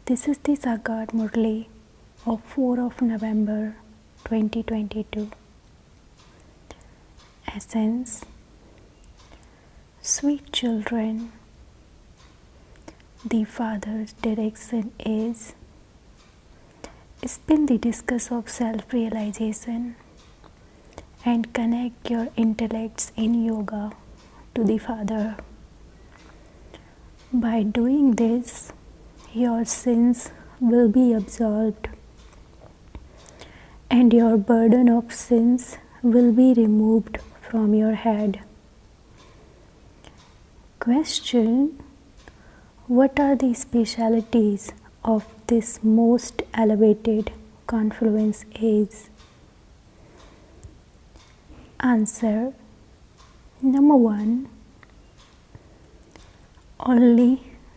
This is the Sakar Murli of 4 of November 2022. Essence. Sweet children, the Father's direction is spin the discus of self-realization and connect your intellects in yoga to the Father. By doing this, your sins will be absolved and your burden of sins will be removed from your head. Question: what are the specialities of this most elevated confluence age? Answer: number 1, only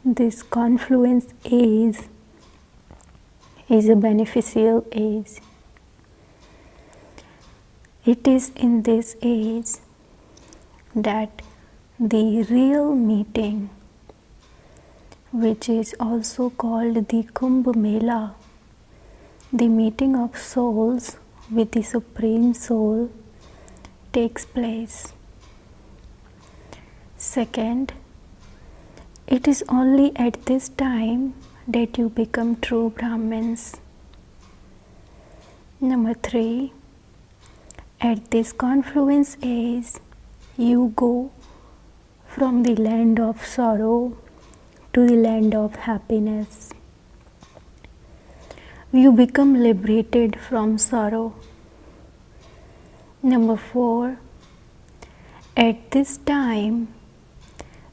this confluence age is a beneficial age. It is in this age that the real meeting, which is also called the Kumbh Mela, the meeting of souls with the Supreme Soul, takes place. Second, it is only at this time that you become true Brahmins. Number 3, at this confluence age, you go from the land of sorrow to the land of happiness. You become liberated from sorrow. Number 4, at this time,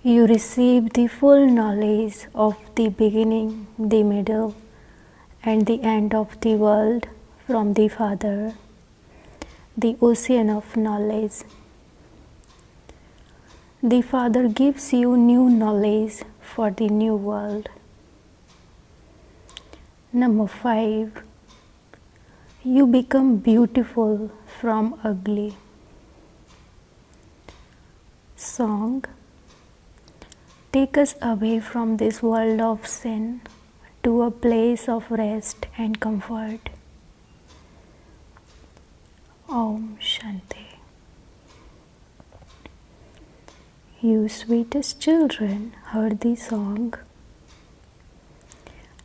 you receive the full knowledge of the beginning, the middle, and the end of the world from the Father, the ocean of knowledge. The Father gives you new knowledge for the new world. Number 5, you become beautiful from ugly. Song. Take us away from this world of sin to a place of rest and comfort. Om Shanti. You sweetest children heard the song,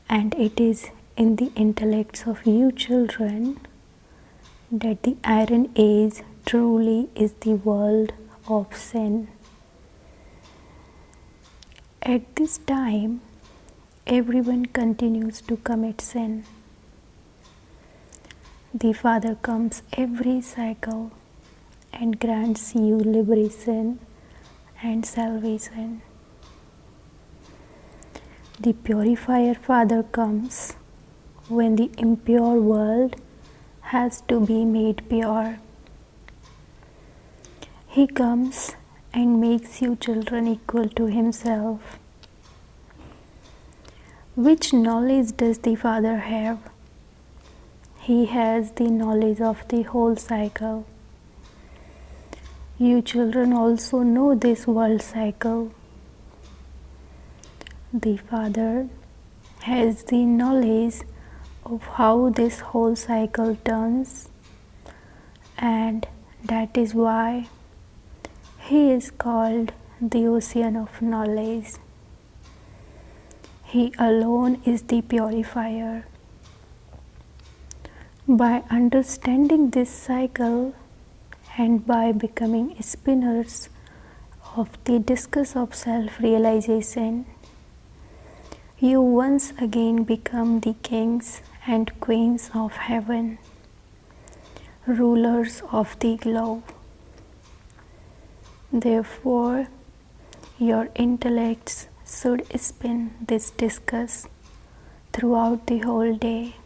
and it is in the intellects of you children that the Iron Age truly is the world of sin. At this time, everyone continues to commit sin. The Father comes every cycle and grants you liberation and salvation. The Purifier Father comes when the impure world has to be made pure. He comes and makes you children equal to Himself. Which knowledge does the Father have? He has the knowledge of the whole cycle. You children also know this world cycle. The Father has the knowledge of how this whole cycle turns, and that is why He is called the ocean of knowledge. He alone is the purifier. By understanding this cycle and by becoming spinners of the discus of self-realization, you once again become the kings and queens of heaven, rulers of the globe. Therefore, your intellects should spin this discus throughout the whole day,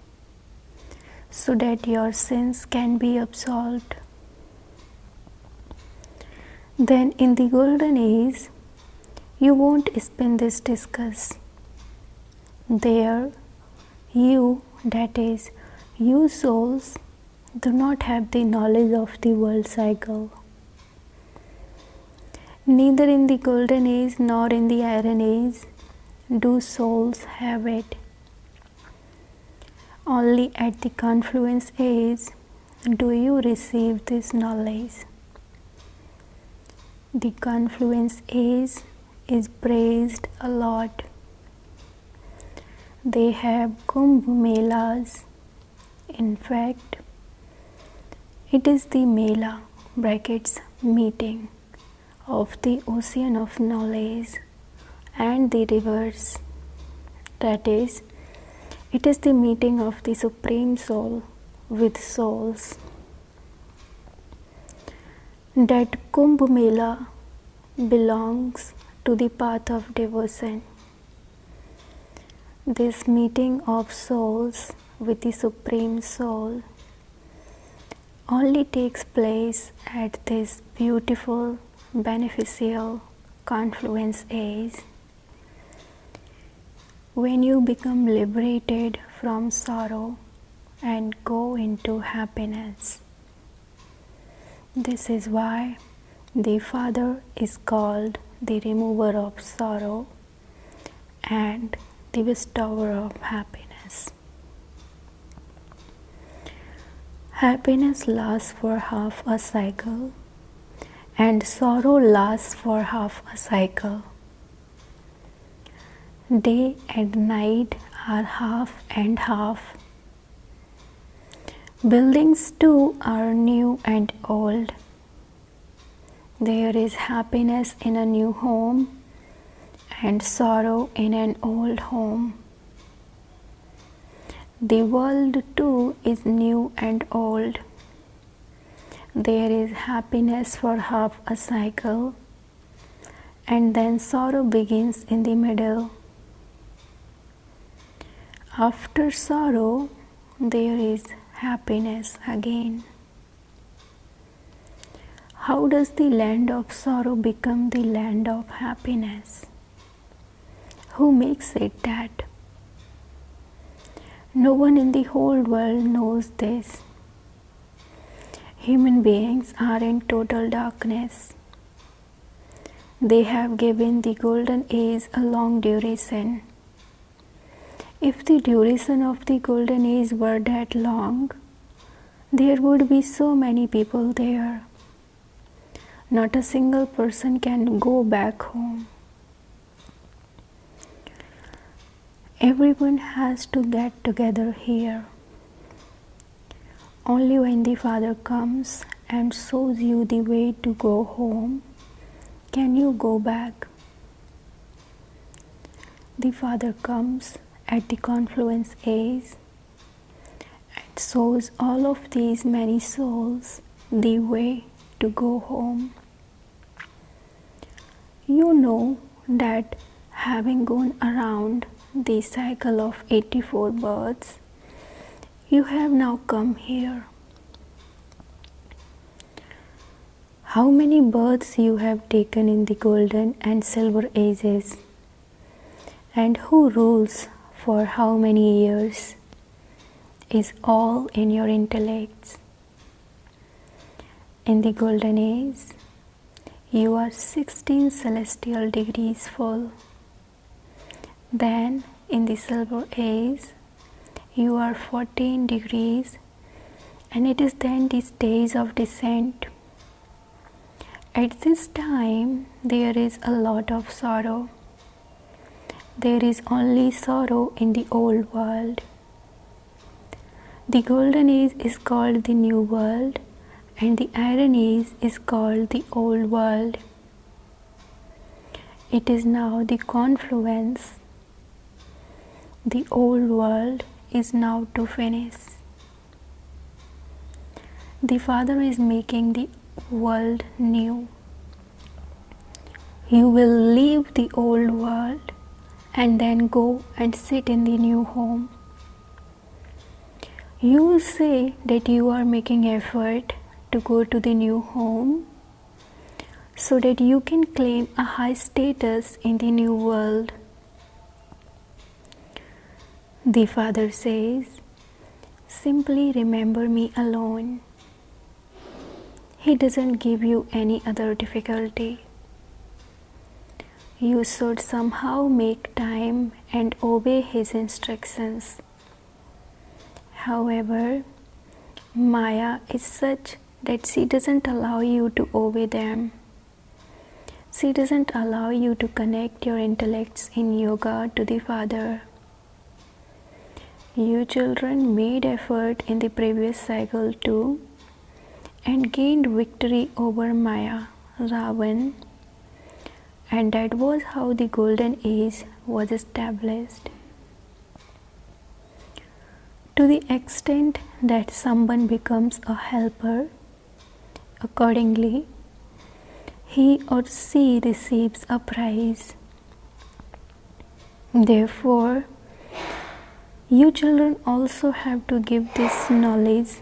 so that your sins can be absolved. Then in the golden age, you won't spin this discus. There, you, that is, you souls, do not have the knowledge of the world cycle. Neither in the golden age nor in the iron age do souls have it. Only at the confluence age do you receive this knowledge. The confluence age is praised a lot. They have Kumbh Melas. In fact, it is the Mela brackets meeting of the ocean of knowledge and the rivers. That is, it is the meeting of the Supreme Soul with souls. That Kumbh Mela belongs to the path of devotion. This meeting of souls with the Supreme Soul only takes place at this beautiful, beneficial confluence age, when you become liberated from sorrow and go into happiness. This is why the Father is called the remover of sorrow and the bestower of happiness. Happiness lasts for half a cycle, and sorrow lasts for half a cycle. Day and night are half and half. Buildings too are new and old. There is happiness in a new home and sorrow in an old home. The world too is new and old. There is happiness for half a cycle, and then sorrow begins in the middle. After sorrow, there is happiness again. How does the land of sorrow become the land of happiness? Who makes it that? No one in the whole world knows this. Human beings are in total darkness. They have given the golden age a long duration. If the duration of the golden age were that long, there would be so many people there. Not a single person can go back home. Everyone has to get together here. Only when the Father comes and shows you the way to go home can you go back. The Father comes at the confluence age and shows all of these many souls the way to go home. You know that having gone around the cycle of 84 births, you have now come here. How many births you have taken in the golden and silver ages, and who rules for how many years is all in your intellects. In the golden age, you are 16 celestial degrees full. Then in the silver age, you are 14 degrees, and it is then the stage of descent. At this time, there is a lot of sorrow. There is only sorrow in the old world. The golden age is called the new world, and the iron age is called the old world. It is now the confluence. The old world is now to finish. The Father is making the world new. You will leave the old world and then go and sit in the new home. You say that you are making effort to go to the new home so that you can claim a high status in the new world. The Father says, simply remember me alone. He doesn't give you any other difficulty. You should somehow make time and obey His instructions. However, Maya is such that she doesn't allow you to obey them. She doesn't allow you to connect your intellects in yoga to the Father. You children made effort in the previous cycle too and gained victory over Maya, Ravan, and that was how the golden age was established. To the extent that someone becomes a helper, accordingly, he or she receives a prize. Therefore, you children also have to give this knowledge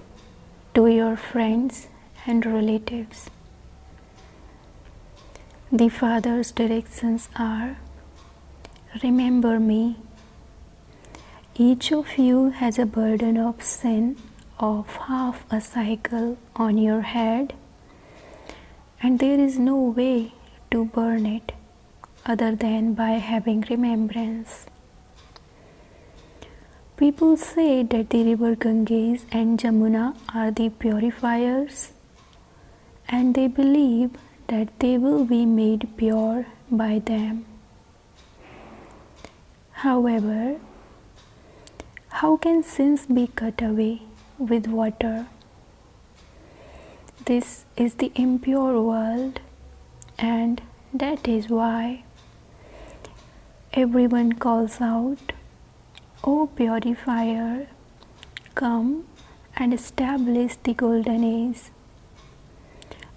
to your friends and relatives. The Father's directions are, remember me. Each of you has a burden of sin of half a cycle on your head, and there is no way to burn it other than by having remembrance. People say that the river Ganges and Jamuna are the purifiers, and they believe that they will be made pure by them. However, how can sins be cut away with water? This is the impure world, and that is why everyone calls out, O purifier, come and establish the golden age.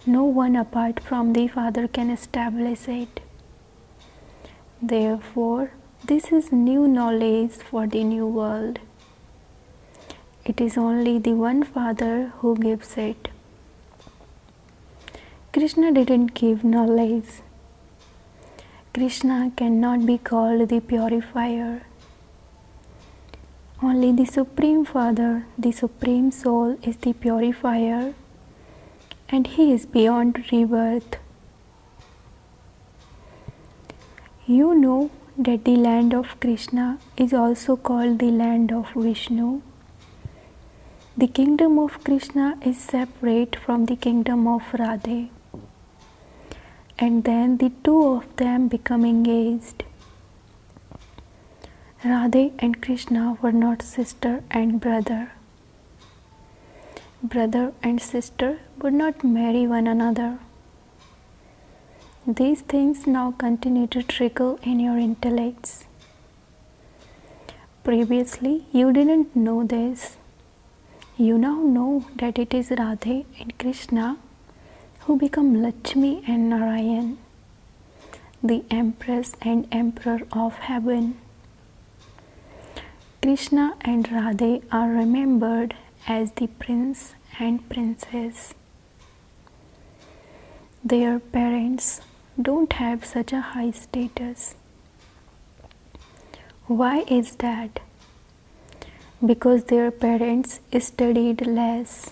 No one apart from the Father can establish it. Therefore, this is new knowledge for the new world. It is only the one Father who gives it. Krishna didn't give knowledge. Krishna cannot be called the purifier. Only the Supreme Father, the Supreme Soul, is the purifier, and He is beyond rebirth. You know that the land of Krishna is also called the land of Vishnu. The kingdom of Krishna is separate from the kingdom of Radhe, and then the two of them become engaged. Radhe and Krishna were not sister and brother. Brother and sister would not marry one another. These things now continue to trickle in your intellects. Previously, you didn't know this. You now know that it is Radhe and Krishna who become Lakshmi and Narayan, the Empress and Emperor of heaven. Krishna and Radhe are remembered as the Prince and Princess. Their parents don't have such a high status. Why is that? Because their parents studied less.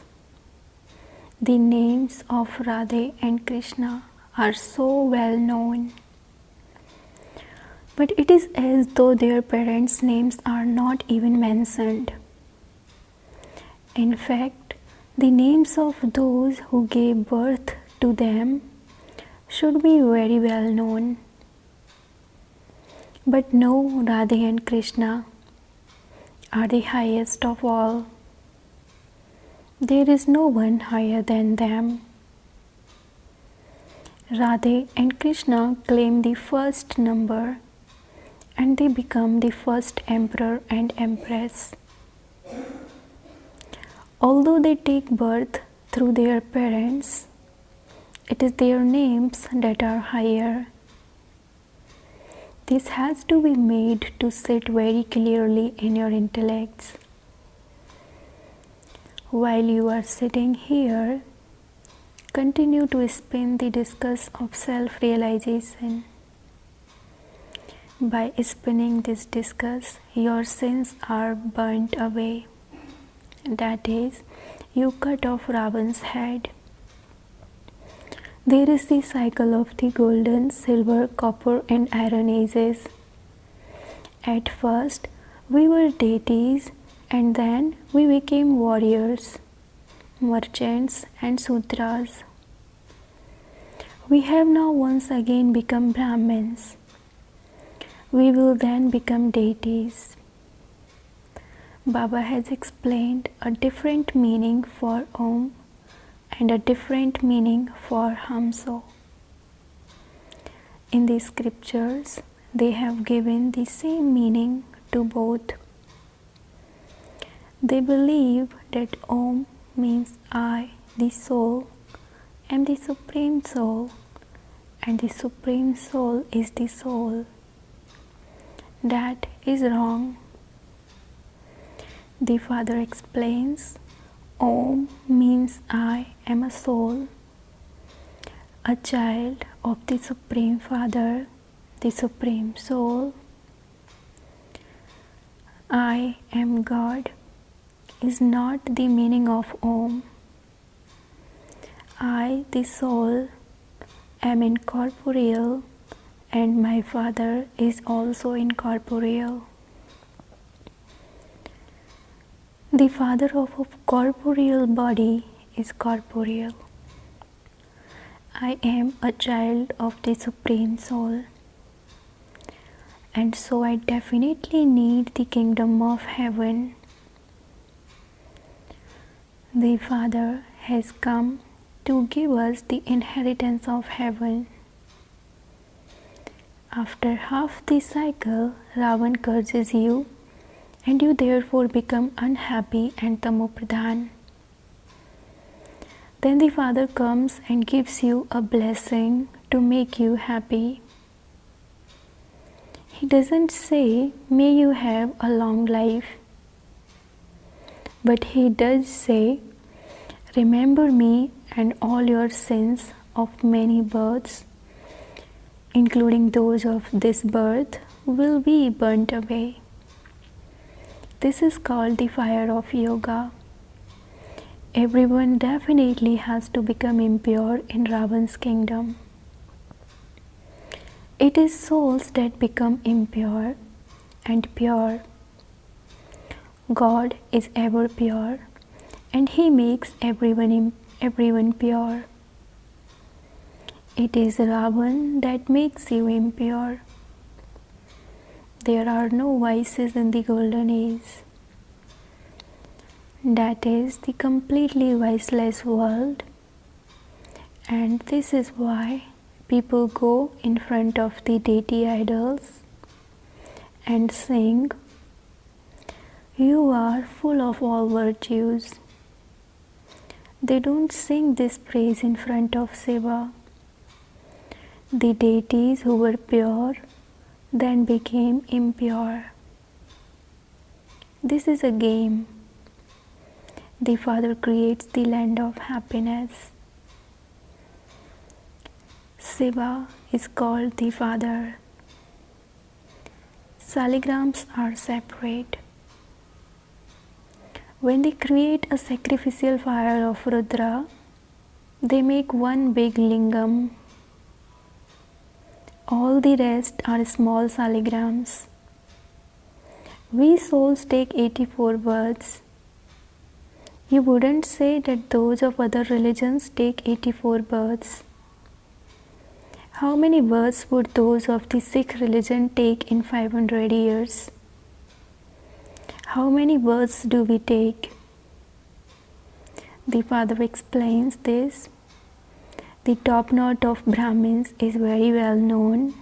The names of Radhe and Krishna are so well known. But it is as though their parents' names are not even mentioned. In fact, the names of those who gave birth to them should be very well known. But no, Radhe and Krishna are the highest of all. There is no one higher than them. Radhe and Krishna claim the first number, and they become the first emperor and empress. Although they take birth through their parents, it is their names that are higher. This has to be made to sit very clearly in your intellects. While you are sitting here, continue to spin the discus of self-realization. By spinning this discus, your sins are burnt away. That is, you cut off Ravan's head. There is the cycle of the golden, silver, copper and iron ages. At first, we were deities And then we became warriors, merchants, and Sudras. We have now once again become Brahmins. We will then become deities. Baba has explained a different meaning for Om and a different meaning for Hamso. In the scriptures, they have given the same meaning to both. They believe that Om means I, the soul, am the Supreme Soul, and the Supreme Soul is the soul. That is wrong. The Father explains, Om means I am a soul, a child of the Supreme Father, the Supreme Soul. I am God is not the meaning of Om. I, the soul, am incorporeal, and my Father is also incorporeal. The Father of a corporeal body is corporeal. I am a child of the Supreme Soul, and so I definitely need the kingdom of heaven. The Father has come to give us the inheritance of heaven. After half the cycle, Ravan curses you, and you therefore become unhappy and tamopradhan. Then the Father comes and gives you a blessing to make you happy. He doesn't say, may you have a long life, but He does say, remember me and all your sins of many births, including those of this birth, will be burnt away. This is called the fire of yoga. Everyone definitely has to become impure in Ravan's kingdom. It is souls that become impure and pure. God is ever pure, and He makes everyone pure. It is Ravan that makes you impure. There are no vices in the golden age. That is the completely viceless world, and this is why people go in front of the deity idols and sing, you are full of all virtues. They don't sing this praise in front of Shiva. The deities who were pure then became impure. This is a game. The Father creates the land of happiness. Shiva is called the Father. Saligrams are separate. When they create a sacrificial fire of Rudra, they make one big lingam. All the rest are small saligrams. We souls take 84 births. You wouldn't say that those of other religions take 84 births. How many births would those of the Sikh religion take in 500 years? How many births do we take? The Father explains this. The top knot of Brahmins is very well known.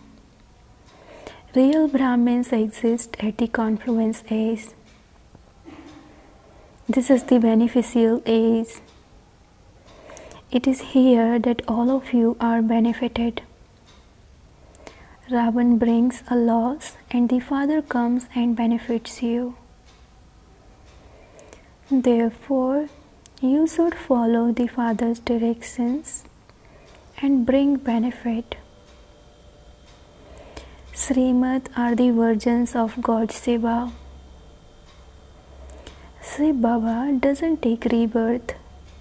Real Brahmins exist at the confluence age. This is the beneficial age. It is here that all of you are benefited. Ravan brings a loss, and the Father comes and benefits you. Therefore, you should follow the Father's directions and bring benefit. Srimad are the versions of God Shiva. Shiv Baba doesn't take rebirth,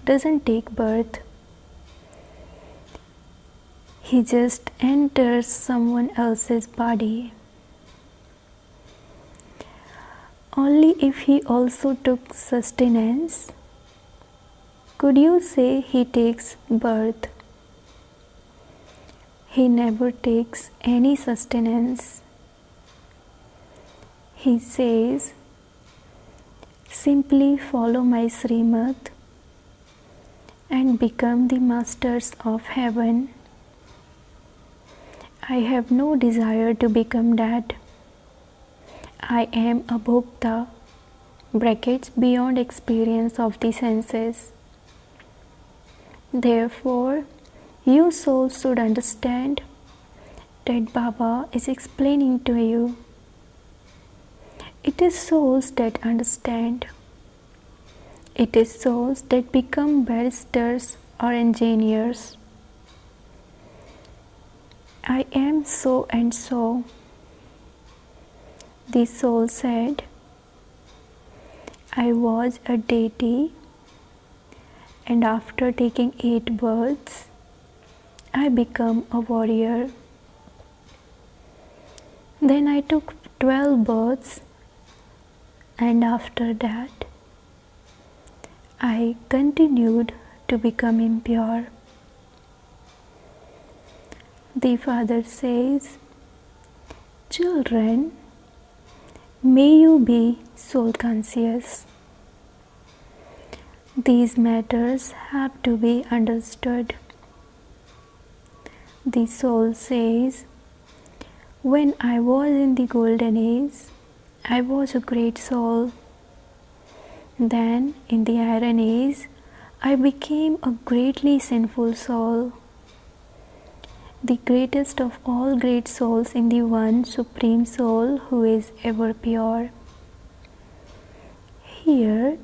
doesn't take birth. He just enters someone else's body. only if he also took sustenance. Could you say he takes birth? He never takes any sustenance. He says, simply follow my Srimad and become the masters of heaven. I have no desire to become that. I am a bhokta, brackets beyond experience of the senses. Therefore, you souls should understand that Baba is explaining to you. It is souls that understand. It is souls that become barristers or engineers. I am so and so. The soul said, I was a deity, and after taking 8 births, I become a warrior. Then I took 12 births, and after that, I continued to become impure. The Father says, children, may you be soul conscious. These matters have to be understood. The soul says, when I was in the golden age, I was a great soul. Then, in the iron age, I became a greatly sinful soul. The greatest of all great souls in the one Supreme Soul who is ever pure. Here,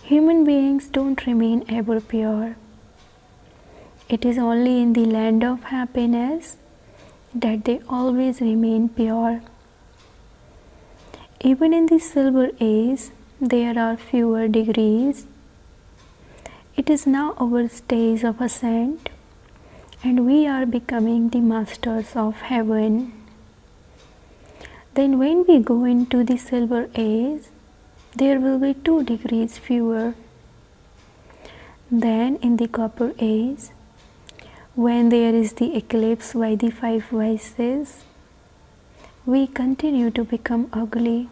human beings don't remain ever pure. It is only in the land of happiness that they always remain pure. Even in the silver age, there are fewer degrees. It is now our stage of ascent, and we are becoming the masters of heaven. Then when we go into the silver age, there will be 2 degrees fewer. Then in the copper age, when there is the eclipse by the 5 vices, we continue to become ugly.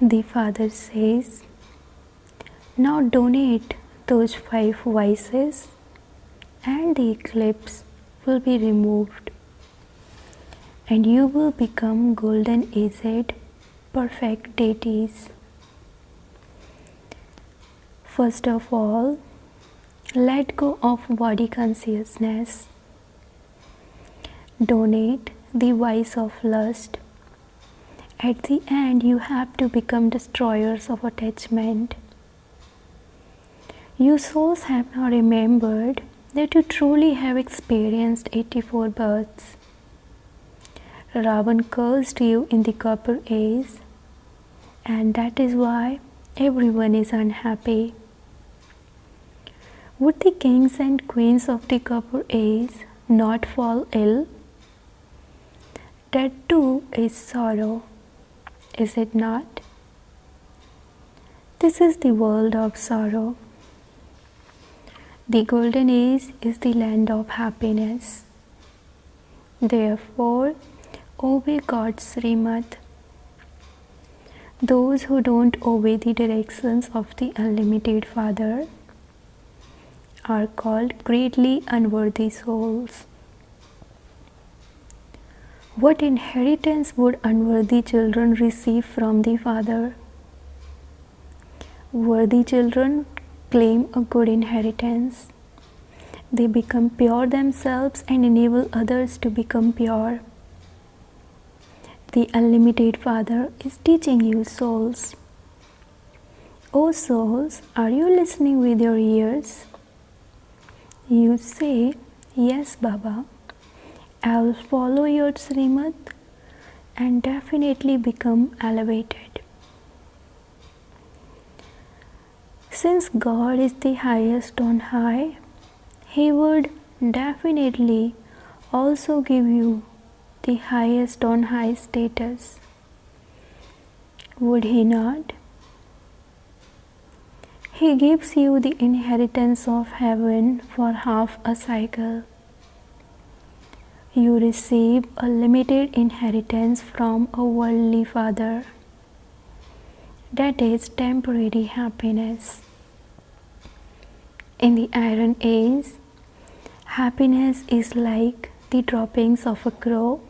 The Father says, now donate those 5 vices and the eclipse will be removed and you will become golden aged perfect deities. First of all, let go of body consciousness. Donate the vice of lust. At the end, you have to become destroyers of attachment. You souls have now remembered that you truly have experienced 84 births. Ravan cursed you in the copper age, and that is why everyone is unhappy. Would the kings and queens of the copper age not fall ill? That too is sorrow, is it not? This is the world of sorrow. The golden age is the land of happiness. Therefore, obey God's Srimad. Those who don't obey the directions of the Unlimited Father are called greatly unworthy souls. What inheritance would unworthy children receive from the Father? Worthy children claim a good inheritance. They become pure themselves and enable others to become pure. The Unlimited Father is teaching you souls. O souls, are you listening with your ears? You say, yes, Baba, I will follow your Srimad and definitely become elevated. Since God is the highest on high, He would definitely also give you the highest on high status. Would he not? He gives you the inheritance of heaven for half a cycle. You receive a limited inheritance from a worldly father. That is temporary happiness. In the Iron Age, happiness is like the droppings of a crow,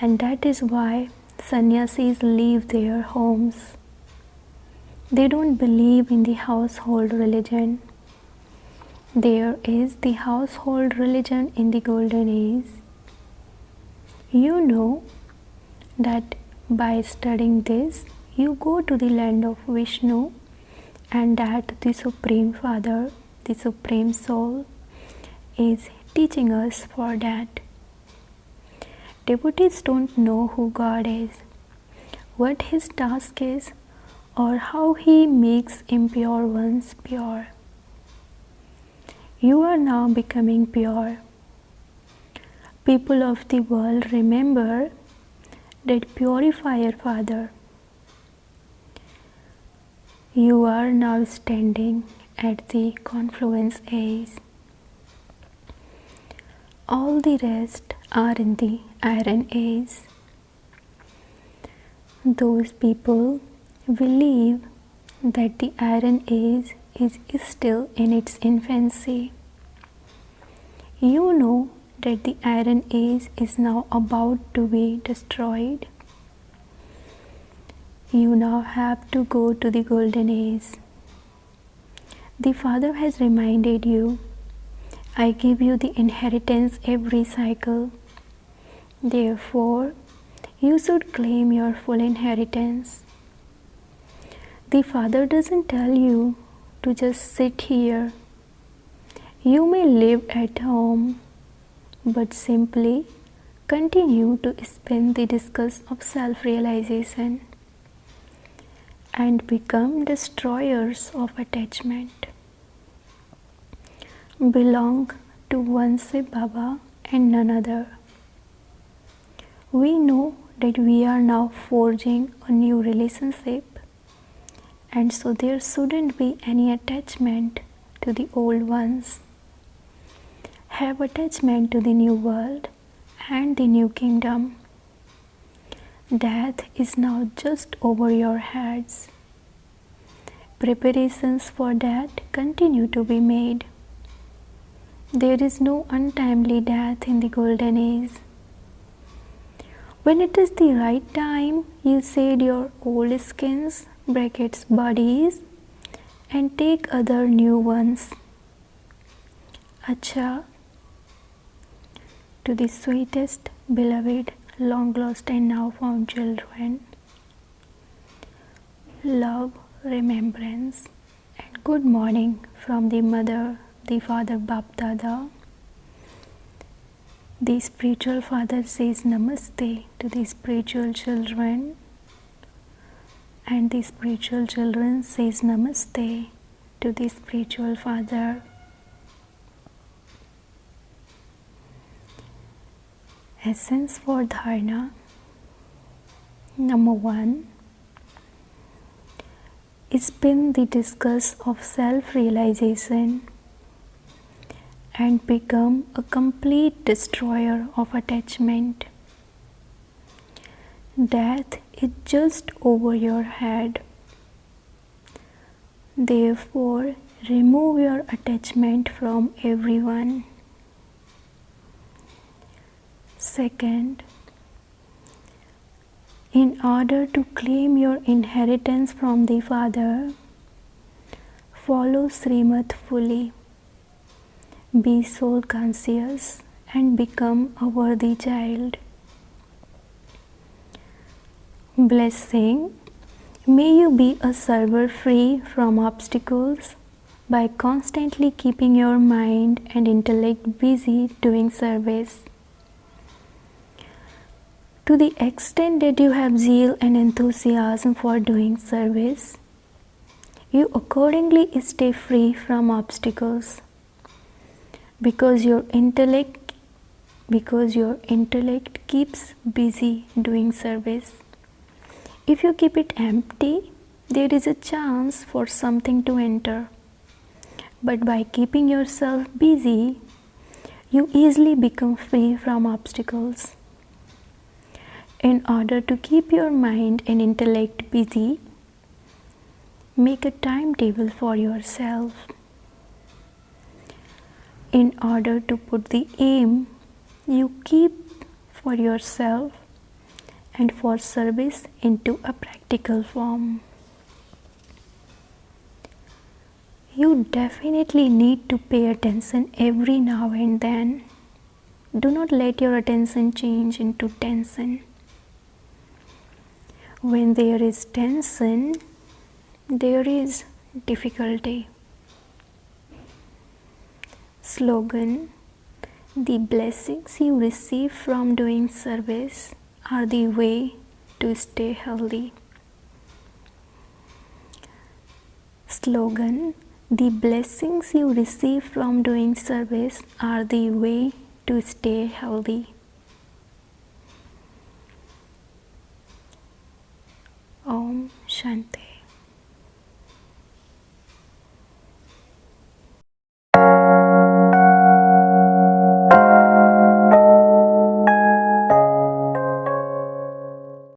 and that is why sannyasis leave their homes. They don't believe in the household religion. There is the household religion in the Golden Age. You know that by studying this, you go to the land of Vishnu, and that the Supreme Father, the Supreme Soul, is teaching us for that. Devotees don't know who God is, what His task is, or how He makes impure ones pure. You are now becoming pure. People of the world, remember that purifier Father. You are now standing at the confluence age. All the rest are in the Iron Age. Those people believe that the Iron Age is still in its infancy. You know that the Iron Age is now about to be destroyed. You now have to go to the Golden Age. The Father has reminded you, I give you the inheritance every cycle. Therefore, you should claim your full inheritance. The Father doesn't tell you to just sit here. You may live at home, but simply continue to spin the discus of self-realization and become destroyers of attachment. Belong to one Shiv Baba and none other. We know that we are now forging a new relationship, and so there shouldn't be any attachment to the old ones. Have attachment to the new world and the new kingdom. Death is now just over your heads. Preparations for that continue to be made. There is no untimely death in the Golden Age. When it is the right time, you shed your old skins, brackets bodies, and take other new ones. Acha, to the sweetest, beloved, long lost and now found children, love, remembrance, and good morning from the Mother, the Father Bap Dada. The spiritual father says Namaste to the spiritual children, and the spiritual children says Namaste to the spiritual father. Essence for Dharana. Number 1. Spin the discus of self-realization and become a complete destroyer of attachment. Death is just over your head. Therefore, remove your attachment from everyone. Second, in order to claim your inheritance from the Father, follow Srimad fully. Be soul conscious and become a worthy child. Blessing. May you be a server free from obstacles by constantly keeping your mind and intellect busy doing service. To the extent that you have zeal and enthusiasm for doing service, you accordingly stay free from obstacles. Because your intellect keeps busy doing service, If you keep it empty, there is a chance for something to enter. But by keeping yourself busy, you easily become free from obstacles. In order to keep your mind and intellect busy, make a timetable for yourself. In order to put the aim you keep for yourself and for service into a practical form. You definitely need to pay attention every now and then. Do not let your attention change into tension. When there is tension, there is difficulty. Slogan: the blessings you receive from doing service are the way to stay healthy. Slogan: the blessings you receive from doing service are the way to stay healthy. Om Shanti.